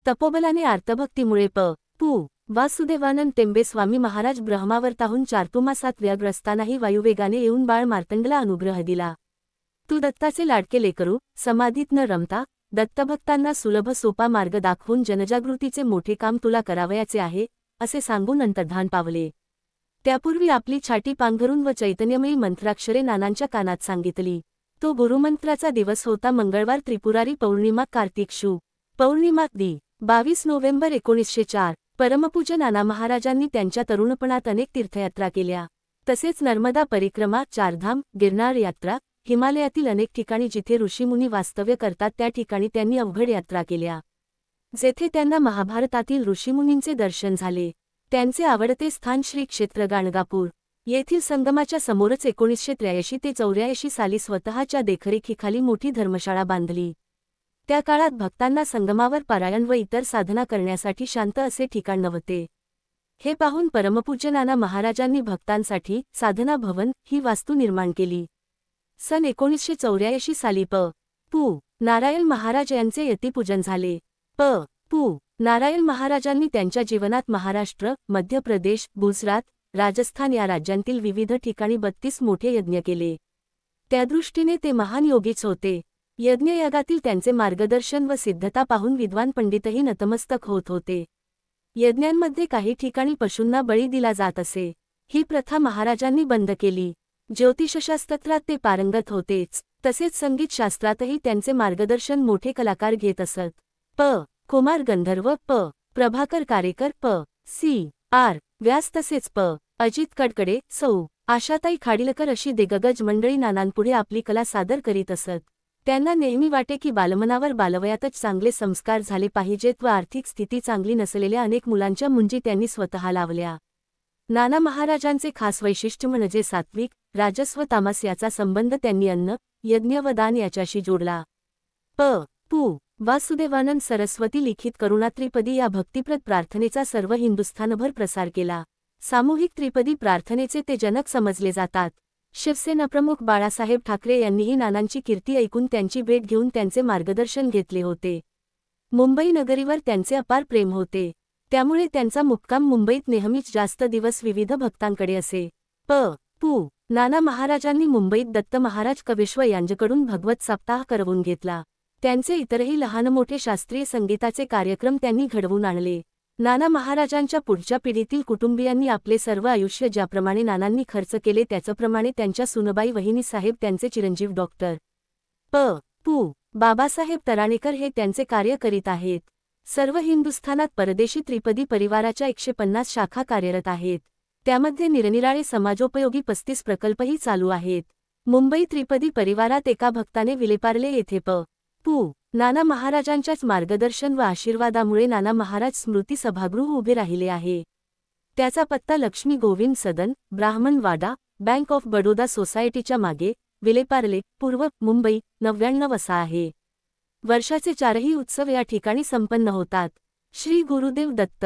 तपोबलाने आर्तभक्तीमुळे पू वासुदेवानंद टेंबे स्वामी महाराज ब्रह्मावर्ताहून चातुर्मासात व्यग्र असतानाही वायुवेगाने येऊन बाळ मार्तंडला अनुग्रह दिला. तू दत्ताचे लाडके लेकरू, समाधीत न रमता दत्तभक्तांना सुलभ सोपा मार्ग दाखवून जनजागृतीचे मोठे काम तुला करावयाचे आहे, असे सांगून अंतर्धान पावले. त्यापूर्वी आपली छाती पांघरून व चैतन्यमयी मंत्राक्षरे नानांच्या कानात सांगितली. तो गुरुमंत्राचा दिवस होता मंगळवार, त्रिपुरारी पौर्णिमा, कार्तिक शु पौर्णिमा दि. 22 नोव्हेंबर 1904. परमपूज्य नाना महाराजांनी त्यांच्या तरुणपणात अनेक तीर्थयात्रा केल्या. तसेच नर्मदा परिक्रमा, चारधाम, गिरनार यात्रा, हिमालयातील अनेक ठिकाणी जिथे ऋषीमुनी वास्तव्य करतात त्या ठिकाणी त्यांनी अवघड यात्रा केल्या. जेथे त्यांना महाभारतातील ऋषीमुनींचे दर्शन झाले. त्यांचे आवडते स्थान श्री क्षेत्र गाणगापूर येथील संगमाच्या समोरच 1983 ते 84 साली स्वतःच्या देखरेखीखाली मोठी धर्मशाळा बांधली. त्या काळात भक्तांना संगमावर पारायण व इतर साधना करण्यासाठी शांत असे ठिकाण नव्हते. हे पाहून परमपूज्य नाना महाराजांनी भक्तांसाठी साधना भवन ही वास्तू निर्माण केली. सन 1984 साली पू नारायण महाराज यांचे यतिपूजन झाले. पू नारायण महाराजांनी त्यांच्या जीवनात महाराष्ट्र, मध्य प्रदेश, गुजरात, राजस्थान या राज्यांतील विविध ठिकाणी 32 मोठे यज्ञ केले. त्यादृष्टीने ते महान योगीच होते. यज्ञयागातील त्यांचे मार्गदर्शन व सिद्धता पाहून विद्वान पंडितही नतमस्तक होत होते. यज्ञांमध्ये काही ठिकाणी पशूंना बळी दिला जात असे. ही प्रथा महाराजांनी बंद केली. ज्योतिषशास्त्रात ते पारंगत होतेच, तसेच संगीतशास्त्रातही त्यांचे मार्गदर्शन मोठे कलाकार घेत असत. कुमार गंधर्व, प्रभाकर कारेकर, सी. आर. व्यास तसेच अजित कडकडे, सौ. आशाताई खाडिलकर अशी दिग्गज मंडळी नानांपुढे आपली कला सादर करीत असत. त्यांना नेहमी वाटे की बालमनावर बालवयातच चांगले संस्कार झाले पाहिजेत व आर्थिक स्थिती चांगली नसलेल्या अनेक मुलांच्या मुंजी त्यांनी स्वतः लावल्या. नाना महाराजांचे खास वैशिष्ट्य म्हणजे सात्विक, राजस व तामस याचा संबंध त्यांनी अन्न, यज्ञ व दान याच्याशी जोडला. पू वासुदेवानंद सरस्वती लिखित करुणात्रिपदी या भक्तिप्रद प्रार्थनेचा सर्व हिंदुस्थानभर प्रसार केला. सामूहिक त्रिपदी प्रार्थनेचे ते जनक समजले जातात. शिवसेनाप्रमुख बाळासाहेब ठाकरे यांनीही नानांची कीर्ती ऐकून त्यांची भेट घेऊन त्यांचे मार्गदर्शन घेतले होते. मुंबई नगरीवर त्यांचे अपार प्रेम होते. त्यामुळे त्यांचा मुक्काम मुंबईत नेहमीच जास्त दिवस विविध भक्तांकडे असे. पू नाना महाराजांनी मुंबईत दत्त महाराज कविश्व यांच्याकडून भगवत सप्ताह करवून घेतला. त्यांचे इतरही लहान मोठे शास्त्रीय संगीताचे कार्यक्रम त्यांनी घडवून आणले. नाना महाराजांच्या पुढच्या पिढीतील कुटुंबियांनी आपले सर्व आयुष्य ज्याप्रमाणे नानांनी खर्च केले त्याचप्रमाणे त्यांच्या सुनबाई वहिनीसाहेब त्यांचे चिरंजीव डॉक्टर पू बाबासाहेब तराणेकर हे त्यांचे कार्य करीत आहेत. सर्व हिंदुस्थानात परदेशी त्रिपदी परिवाराच्या 150 शाखा कार्यरत आहेत. त्यामध्ये निरनिराळे समाजोपयोगी 35 प्रकल्पही चालू आहेत. मुंबई त्रिपदी परिवारात एका भक्ताने विलेपार्ले येथे पू नाना महाराजांच्याच मार्गदर्शन व आशीर्वादामुळे नाना महाराज स्मृती सभागृह उभे राहिले आहे. त्याचा पत्ता लक्ष्मी गोविंद सदन, ब्राह्मणवाडा, बँक ऑफ बडोदा सोसायटीच्या मागे, विलेपार्ले, पूर्व, मुंबई 99 असा आहे. वर्षाचे 4ही उत्सव या ठिकाणी संपन्न होतात. श्री गुरुदेव दत्त.